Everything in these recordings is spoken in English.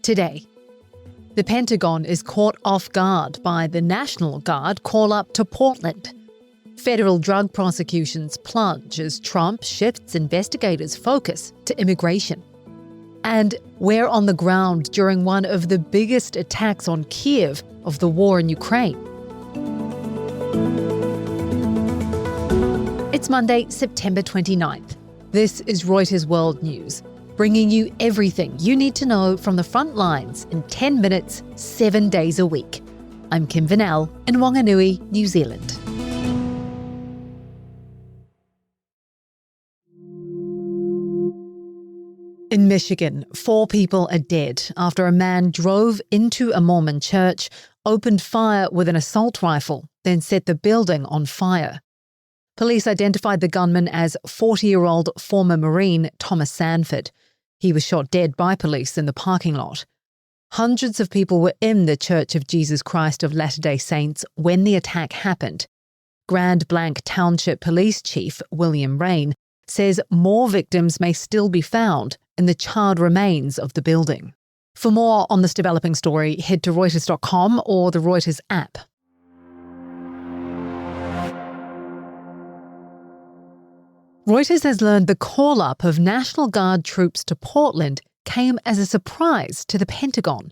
Today, the Pentagon is caught off guard by the National Guard call-up to Portland. Federal drug prosecutions plunge as Trump shifts investigators' focus to immigration. And we're on the ground during one of the biggest attacks on Kyiv of the war in Ukraine. It's Monday, September 29th. This is Reuters World News, bringing you everything you need to know from the front lines in 10 minutes, 7 days a week. I'm Kim Vanell in Wanganui, New Zealand. In Michigan, 4 people are dead after a man drove into a Mormon church, opened fire with an assault rifle, then set the building on fire. Police identified the gunman as 40-year-old former Marine Thomas Sanford. He was shot dead by police in the parking lot. Hundreds of people were in the Church of Jesus Christ of Latter-day Saints when the attack happened. Grand Blanc Township Police Chief William Rain says more victims may still be found in the charred remains of the building. For more on this developing story, head to Reuters.com or the Reuters app. Reuters has learned the call-up of National Guard troops to Portland came as a surprise to the Pentagon.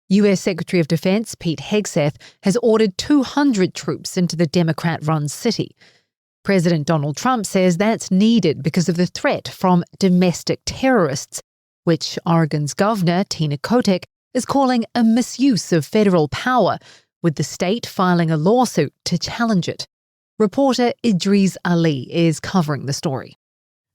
US Secretary of Defense Pete Hegseth has ordered 200 troops into the Democrat-run city. President Donald Trump says that's needed because of the threat from domestic terrorists, which Oregon's Governor Tina Kotek is calling a misuse of federal power, with the state filing a lawsuit to challenge it. Reporter Idris Ali is covering the story.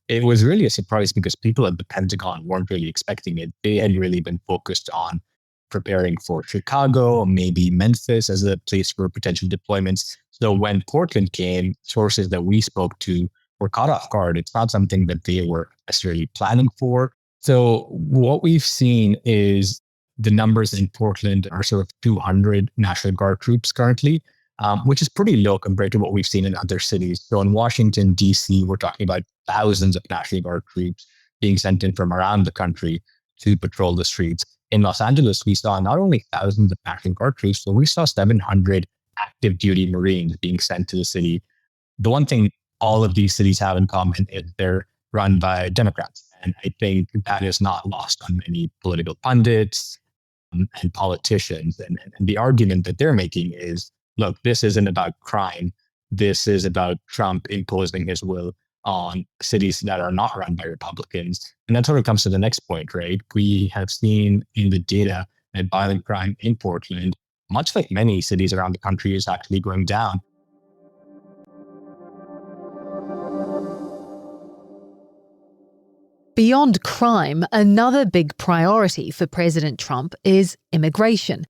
It was really a surprise because people at the Pentagon weren't really expecting it. They had really been focused on preparing for Chicago, maybe Memphis as a place for potential deployments. So when Portland came, sources that we spoke to were caught off guard. It's not something that they were necessarily planning for. So what we've seen is the numbers in Portland are sort of 200 National Guard troops currently, which is pretty low compared to what we've seen in other cities. So in Washington, D.C., we're talking about thousands of National Guard troops being sent in from around the country to patrol the streets. In Los Angeles, we saw not only thousands of National Guard troops, but we saw 700 active duty Marines being sent to the city. The one thing all of these cities have in common is they're run by Democrats. And I think that is not lost on many political pundits and politicians. And the argument that they're making is, look, this isn't about crime. This is about Trump imposing his will on cities that are not run by Republicans. And that sort of comes to the next point, right? We have seen in the data that violent crime in Portland, much like many cities around the country, is actually going down. Beyond crime, another big priority for President Trump is immigration.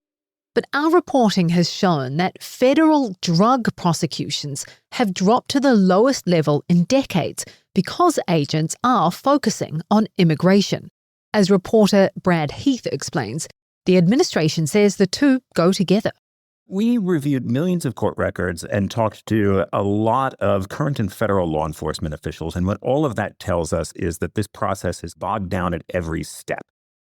But our reporting has shown that federal drug prosecutions have dropped to the lowest level in decades because agents are focusing on immigration. As reporter Brad Heath explains, the administration says the two go together. We reviewed millions of court records and talked to a lot of current and federal law enforcement officials. And what all of that tells us is that this process is bogged down at every step.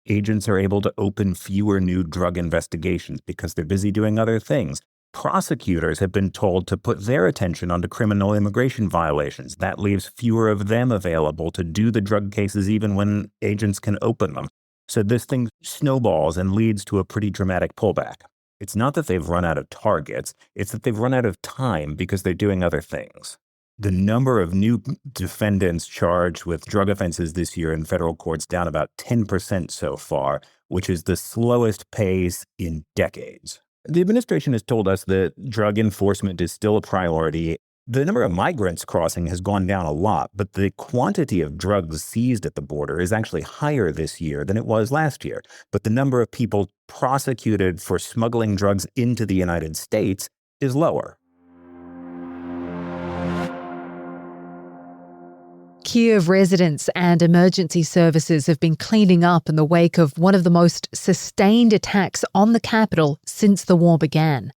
Agents are able to open fewer new drug investigations because they're busy doing other things. Prosecutors have been told to put their attention onto criminal immigration violations. That leaves fewer of them available to do the drug cases even when agents can open them. So this thing snowballs and leads to a pretty dramatic pullback. It's not that they've run out of targets, it's that they've run out of time because they're doing other things. The number of new defendants charged with drug offenses this year in federal courts down about 10% so far, which is the slowest pace in decades. The administration has told us that drug enforcement is still a priority. The number of migrants crossing has gone down a lot, but the quantity of drugs seized at the border is actually higher this year than it was last year. But the number of people prosecuted for smuggling drugs into the United States is lower. Kyiv residents and emergency services have been cleaning up in the wake of one of the most sustained attacks on the capital since the war began.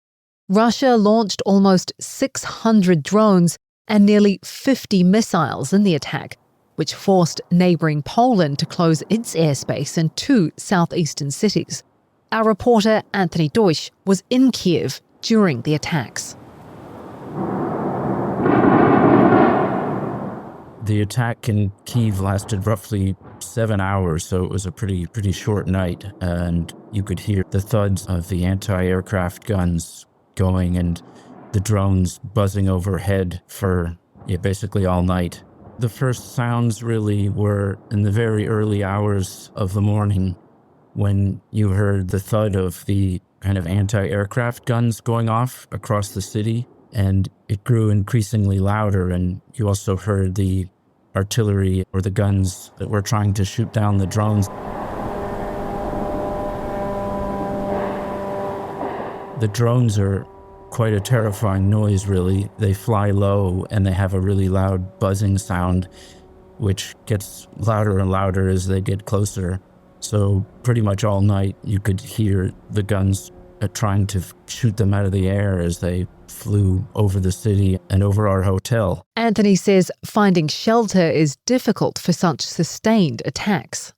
Russia launched almost 600 drones and nearly 50 missiles in the attack, which forced neighbouring Poland to close its airspace in 2 southeastern cities. Our reporter Anthony Deutsch was in Kyiv during the attacks. The attack in Kyiv lasted roughly 7 hours, so it was a pretty short night, and you could hear the thuds of the anti-aircraft guns going and the drones buzzing overhead for basically all night. The first sounds really were in the very early hours of the morning when you heard the thud of the kind of anti-aircraft guns going off across the city, and it grew increasingly louder, and you also heard the artillery or the guns that were trying to shoot down the drones. The drones are quite a terrifying noise, really. They fly low and they have a really loud buzzing sound, which gets louder and louder as they get closer. So pretty much all night you could hear the guns trying to shoot them out of the air as they flew over the city and over our hotel. Anthony says finding shelter is difficult for such sustained attacks.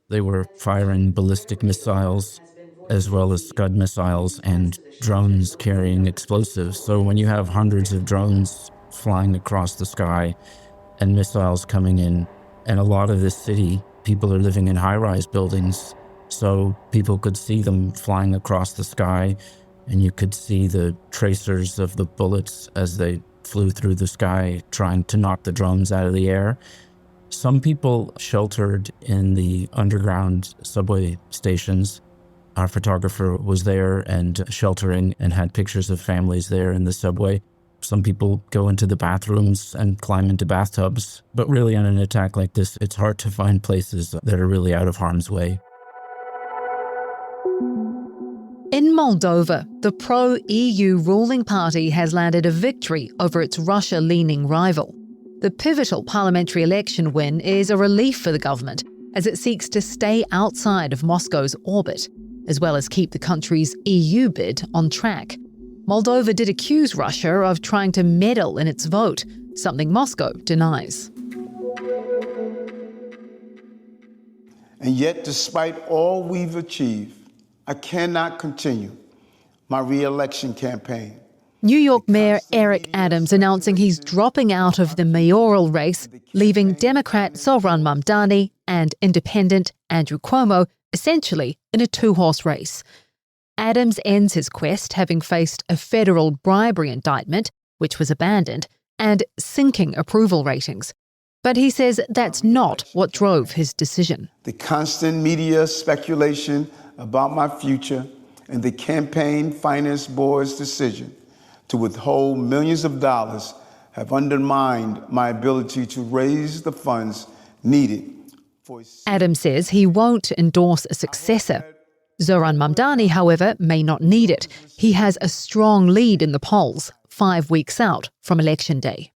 They were firing ballistic missiles as well as Scud missiles and drones carrying explosives. So when you have hundreds of drones flying across the sky and missiles coming in, and a lot of this city, people are living in high-rise buildings, so people could see them flying across the sky, and you could see the tracers of the bullets as they flew through the sky, trying to knock the drones out of the air. Some people sheltered in the underground subway stations. Our photographer was there and sheltering and had pictures of families there in the subway. Some people go into the bathrooms and climb into bathtubs. But really, on an attack like this, it's hard to find places that are really out of harm's way. In Moldova, the pro-EU ruling party has landed a victory over its Russia-leaning rival. The pivotal parliamentary election win is a relief for the government as it seeks to stay outside of Moscow's orbit, as well as keep the country's EU bid on track. Moldova did accuse Russia of trying to meddle in its vote, something Moscow denies. And yet, despite all we've achieved, I cannot continue my re-election campaign. New York Mayor Eric Adams announcing he's dropping out of the mayoral race, leaving Democrat Zoran Mamdani and Independent Andrew Cuomo essentially in a two-horse race. Adams ends his quest having faced a federal bribery indictment, which was abandoned, and sinking approval ratings. But he says that's not what drove his decision. The constant media speculation about my future and the campaign finance board's decision to withhold millions of dollars have undermined my ability to raise the funds needed for... Adams says he won't endorse a successor. Zoran Mamdani, however, may not need it. He has a strong lead in the polls, 5 weeks out from Election Day.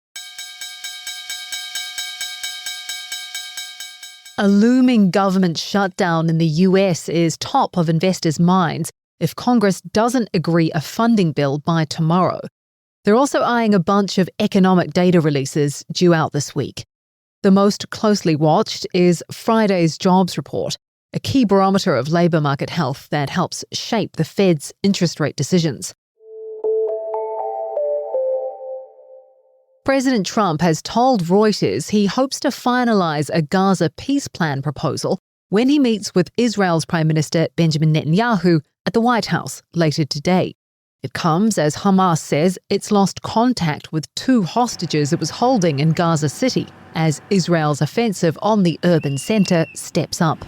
A looming government shutdown in the US is top of investors' minds if Congress doesn't agree a funding bill by tomorrow. They're also eyeing a bunch of economic data releases due out this week. The most closely watched is Friday's jobs report, a key barometer of labour market health that helps shape the Fed's interest rate decisions. President Trump has told Reuters he hopes to finalise a Gaza peace plan proposal when he meets with Israel's Prime Minister Benjamin Netanyahu at the White House later today. It comes as Hamas says it's lost contact with 2 hostages it was holding in Gaza City as Israel's offensive on the urban centre steps up.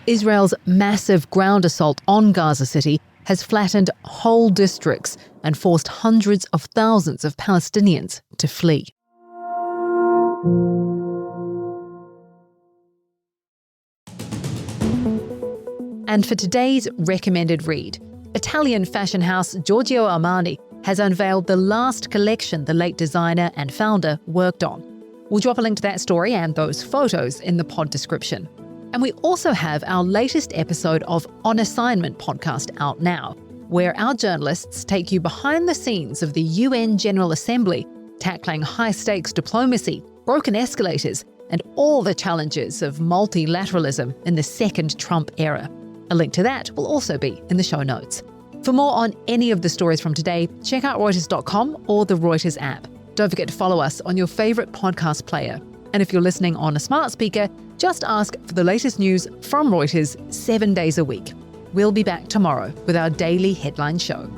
Israel's massive ground assault on Gaza City has flattened whole districts and forced hundreds of thousands of Palestinians to flee. And for today's recommended read, Italian fashion house Giorgio Armani has unveiled the last collection the late designer and founder worked on. We'll drop a link to that story and those photos in the pod description. And we also have our latest episode of On Assignment podcast out now, where our journalists take you behind the scenes of the UN General Assembly, tackling high-stakes diplomacy, broken escalators, and all the challenges of multilateralism in the second Trump era. A link to that will also be in the show notes. For more on any of the stories from today, check out Reuters.com or the Reuters app. Don't forget to follow us on your favorite podcast player. And if you're listening on a smart speaker, just ask for the latest news from Reuters 7 days a week. We'll be back tomorrow with our daily headline show.